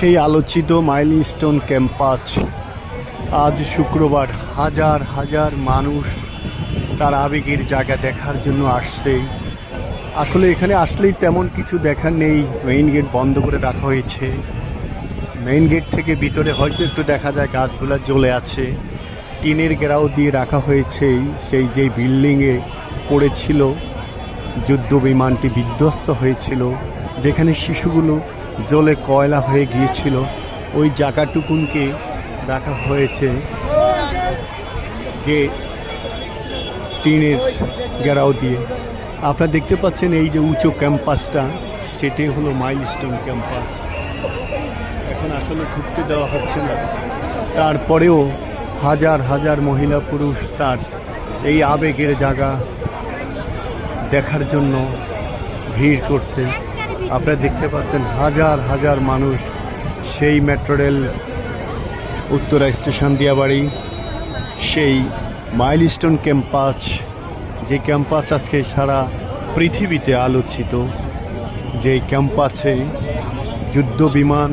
সেই আলোচিত milestone campus আজ শুক্রবার হাজার হাজার মানুষ তার আবেগের জায়গা দেখার জন্য আসছে। আসলে এখানে আসলেই তেমন কিছু দেখার নেই, মেইন গেট বন্ধ করে রাখা হয়েছে। মেইন গেট থেকে ভিতরে হয়তো একটু দেখা যায় গাছগুলা জ্বলে আছে, টিনের ঘেরাও দিয়ে রাখা হয়েছে। সেই যে বিল্ডিংয়ে পড়েছিল যুদ্ধ বিমানটি বিধ্বস্ত হয়েছিল, যেখানে শিশুগুলো জ্বলে কয়লা হয়ে গিয়েছিল, ওই জায়গাটুকুনকে রাখা হয়েছে টিনের ঘেরাও দিয়ে। আপনারা দেখতে পাচ্ছেন এই যে উঁচু ক্যাম্পাসটা, সেটাই হলো মাইলস্টোন ক্যাম্পাস। এখন আসলে ঢুকতে দেওয়া হচ্ছে না, তারপরেও হাজার হাজার মহিলা পুরুষ তার এই আবেগের জায়গা দেখার জন্য ভিড় করছে। আপনারা দেখতে পাচ্ছেন হাজার হাজার মানুষ সেই metro rail Uttara station Diabari, সেই মাইলস্টোন ক্যাম্পাস, যে ক্যাম্পাস আজকে সারা পৃথিবীতে আলোচিত, যে ক্যাম্পাসে যুদ্ধ বিমান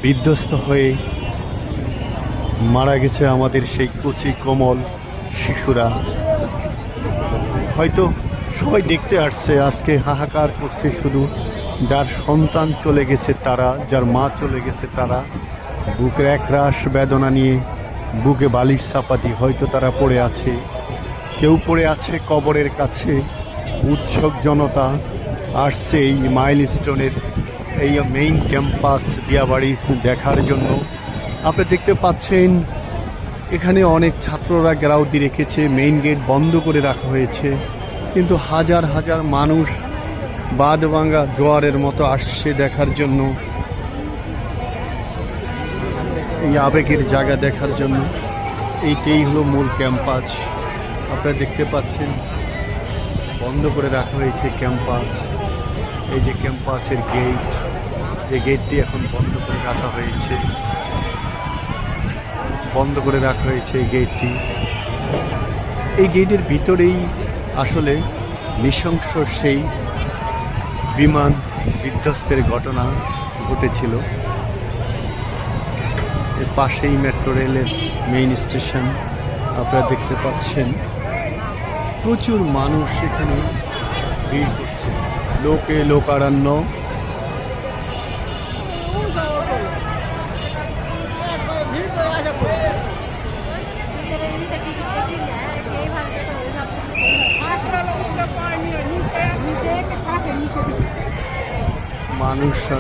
বিধ্বস্ত হয়ে মারা গেছে আমাদের সেই কচি কোমল শিশুরা। হয়তো সবাই দেখতে আসছে, আজকে হাহাকার করছে শুধু যার সন্তান চলে গেছে তারা, যার মা চলে গেছে তারা বুকের একরাশ বেদনা নিয়ে বুকে বালিশ চাপাতি হয়তো তারা পড়ে আছে। কেউ পড়ে আছে কবরের কাছে। উৎসুক জনতা আসছে এই মাইলস্টোনের এই মেইন ক্যাম্পাস দিয়াবাড়ি দেখার জন্য। আপনি দেখতে পাচ্ছেন এখানে অনেক ছাত্ররা ঘেরাও দিয়ে রেখেছে, মেইন গেট বন্ধ করে রাখা হয়েছে, কিন্তু হাজার হাজার মানুষ বাঁধভাঙা জোয়ারের মতো আসছে দেখার জন্য, এই আবেগের জায়গা দেখার জন্য। এইটাই হলো মূল ক্যাম্পাস। আপনারা দেখতে পাচ্ছেন বন্ধ করে রাখা হয়েছে ক্যাম্পাস। এই যে ক্যাম্পাসের গেট, এই গেটটি এখন বন্ধ করে রাখা হয়েছে, বন্ধ করে রাখা হয়েছে এই গেটটি। এই গেটের ভিতরেই আসলে নৃশংস সেই বিমান বিধ্বস্তের ঘটনা ঘটেছিল। এর পাশেই মেট্রো রেলের মেইন স্টেশন। আপনারা দেখতে পাচ্ছেন প্রচুর মানুষ এখানে ভিড় করছে, লোকে লোকারণ্য। মানুষ আর